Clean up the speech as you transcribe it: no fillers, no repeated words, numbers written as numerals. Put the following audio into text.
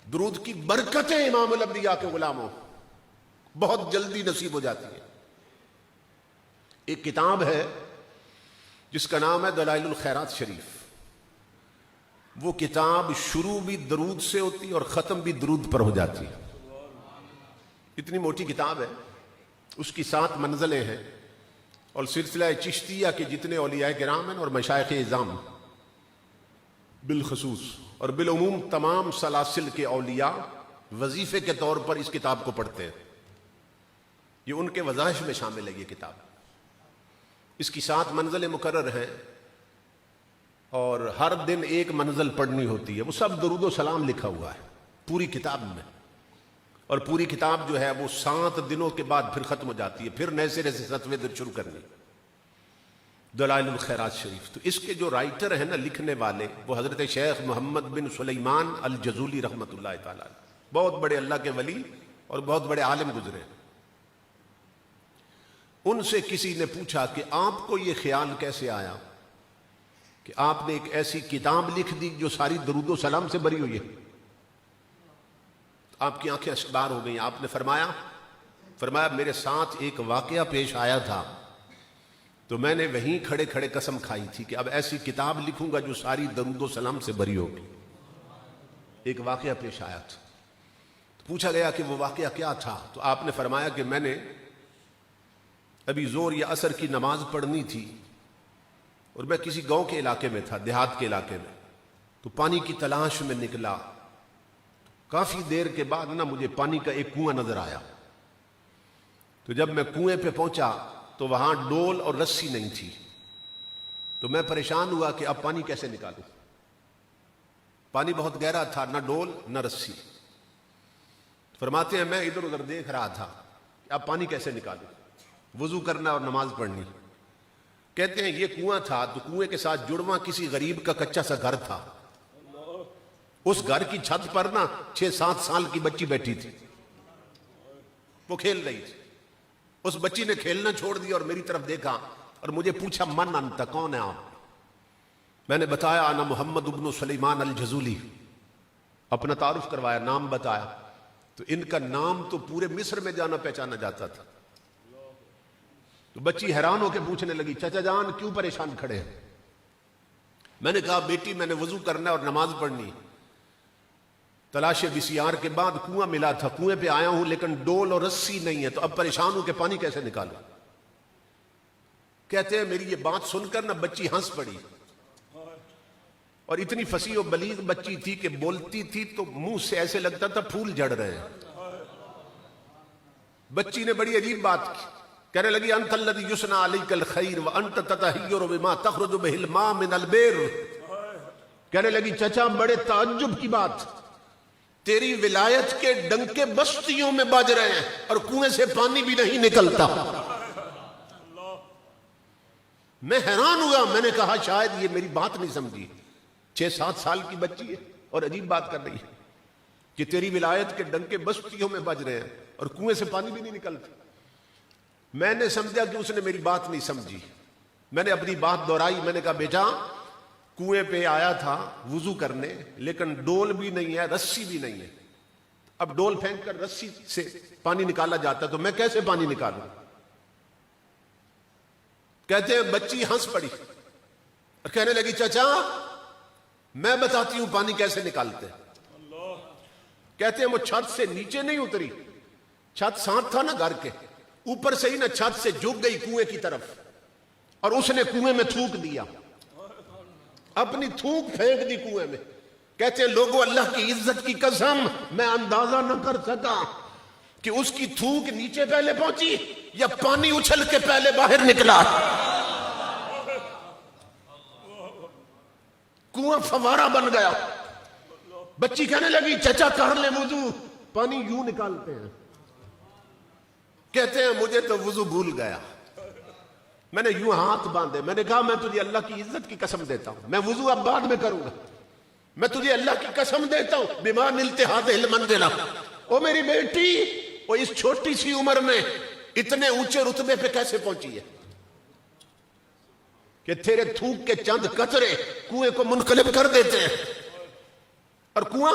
درود کی برکتیں امام الانبیاء کے غلاموں بہت جلدی نصیب ہو جاتی ہیں۔ ایک کتاب ہے جس کا نام ہے دلائل الخیرات شریف۔ وہ کتاب شروع بھی درود سے ہوتی اور ختم بھی درود پر ہو جاتی ہے۔ اتنی موٹی کتاب ہے، اس کی 7 منزلیں ہیں، اور سلسلہ چشتیہ کے جتنے اولیاء کرام ہیں اور مشائخ اعظام بالخصوص اور بالعموم تمام سلاسل کے اولیاء وظیفے کے طور پر اس کتاب کو پڑھتے ہیں۔ یہ ان کے وظائف میں شامل ہے یہ کتاب۔ اس کی 7 منزلیں مقرر ہیں اور ہر دن ایک منزل پڑھنی ہوتی ہے۔ وہ سب درود و سلام لکھا ہوا ہے پوری کتاب میں، اور پوری کتاب جو ہے وہ 7 دنوں کے بعد پھر ختم ہو جاتی ہے، پھر نئے سرے سے 7ویں دن شروع کرنی۔ دلائل الخیرات شریف، تو اس کے جو رائٹر ہیں نا، لکھنے والے، وہ حضرت شیخ محمد بن سلیمان الجزولی رحمۃ اللہ تعالی، بہت بڑے اللہ کے ولی اور بہت بڑے عالم گزرے۔ ان سے کسی نے پوچھا کہ آپ کو یہ خیال کیسے آیا کہ آپ نے ایک ایسی کتاب لکھ دی جو ساری درود و سلام سے بری ہوئی ہے؟ آپ کی آنکھیں اشکبار ہو گئیں۔ آپ نے فرمایا میرے ساتھ ایک واقعہ پیش آیا تھا، تو میں نے وہیں کھڑے کھڑے قسم کھائی تھی کہ اب ایسی کتاب لکھوں گا جو ساری درود و سلام سے بری ہوگی۔ ایک واقعہ پیش آیا تھا، پوچھا گیا کہ وہ واقعہ کیا تھا؟ تو آپ نے فرمایا کہ میں نے ابھی زور یا عصر کی نماز پڑھنی تھی، اور میں کسی گاؤں کے علاقے میں تھا، دیہات کے علاقے میں، تو پانی کی تلاش میں نکلا۔ کافی دیر کے بعد نا مجھے پانی کا ایک کنواں نظر آیا، تو جب میں کنویں پہ پہنچا تو وہاں ڈول اور رسی نہیں تھی، تو میں پریشان ہوا کہ اب پانی کیسے نکالوں۔ پانی بہت گہرا تھا، نہ ڈول نہ رسی۔ فرماتے ہیں میں ادھر ادھر دیکھ رہا تھا کہ اب پانی کیسے نکالوں، وضو کرنا اور نماز پڑھنی۔ کہتے ہیں یہ کنواں تھا، تو کنویں کے ساتھ جڑواں کسی غریب کا کچا سا گھر تھا۔ اس گھر کی چھت پر نا 6-7 سال کی بچی بیٹھی تھی، وہ کھیل رہی تھی۔ اس بچی نے کھیلنا چھوڑ دیا اور میری طرف دیکھا اور مجھے پوچھا من انت، کون ہے آپ؟ میں نے بتایا انا محمد ابن سلیمان الجزولی، اپنا تعارف کروایا، نام بتایا۔ تو ان کا نام تو پورے مصر میں جانا پہچانا جاتا تھا۔ تو بچی حیران ہو کے پوچھنے لگی چچا جان کیوں پریشان کھڑے ہیں؟ میں نے کہا بیٹی میں نے وضو کرنا اور نماز پڑھنی، تلاش بسیار کے بعد کنواں ملا تھا، کنویں پہ آیا ہوں لیکن ڈول اور رسی نہیں ہے، تو اب پریشان ہوں کہ پانی کیسے نکالوں۔ کہتے ہیں میری یہ بات سن کر نہ بچی ہنس پڑی، اور اتنی فصیح و بلیغ بچی تھی کہ بولتی تھی تو منہ سے ایسے لگتا تھا پھول جھڑ رہے ہیں۔ بچی نے بڑی عجیب بات کی، کہنے لگی انت الذی یثنی علیک الخیر وانت تطہیر بما تخرج بہ الماء من البئر۔ کہنے لگی چچا بڑے تعجب کی بات، تیری ولایت کے ڈنکے بستیوں میں بج رہے ہیں اور کنویں سے پانی بھی نہیں نکلتا۔ میں حیران ہوا، میں نے کہا شاید یہ میری بات نہیں سمجھی، 6-7 سال کی بچی ہے اور عجیب بات کر رہی ہے کہ تیری ولایت کے ڈنکے بستیوں میں بج رہے ہیں اور کنویں سے پانی بھی نہیں نکلتا۔ میں نے سمجھا کہ اس نے میری بات نہیں سمجھی، میں نے اپنی بات دہرائی، میں نے کہا بیٹا کنویں پہ آیا تھا وضو کرنے لیکن ڈول بھی نہیں ہے رسی بھی نہیں ہے، اب ڈول پھینک کر رسی سے پانی نکالا جاتا تو میں کیسے پانی نکالوں؟ کہتے ہیں بچی ہنس پڑی اور کہنے لگی چچا میں بتاتی ہوں پانی کیسے نکالتے ہیں۔ کہتے ہیں وہ چھت سے نیچے نہیں اتری، چھت ساتھ تھا نا گھر کے، اوپر سے ہی نا چھت سے جھک گئی کنویں کی طرف اور اس نے کنویں میں تھوک دیا، اپنی تھوک پھینک دی کنویں میں۔ کہتے ہیں لوگوں اللہ کی عزت کی قسم میں اندازہ نہ کر سکا کہ اس کی تھوک نیچے پہلے پہنچی یا پانی اچھل کے پہلے باہر نکلا۔ کنواں فوارہ بن گیا۔ بچی کہنے لگی چچا کر لے وضو، پانی یوں نکالتے ہیں۔ کہتے ہیں مجھے تو وضو بھول گیا، میں نے یوں ہاتھ باندھے، میں نے کہا میں تجھے اللہ کی عزت کی قسم دیتا ہوں میں وضو اب بعد میں کروں گا، میں تجھے اللہ کی قسم دیتا ہوں بما نلت هذه المنزلہ، او میری بیٹی وہ اس چھوٹی سی عمر میں اتنے اونچے رتبے پہ کیسے پہنچی ہے کہ تیرے تھوک کے چند قطرے کنویں کو منقلب کر دیتے ہیں۔ اور کنواں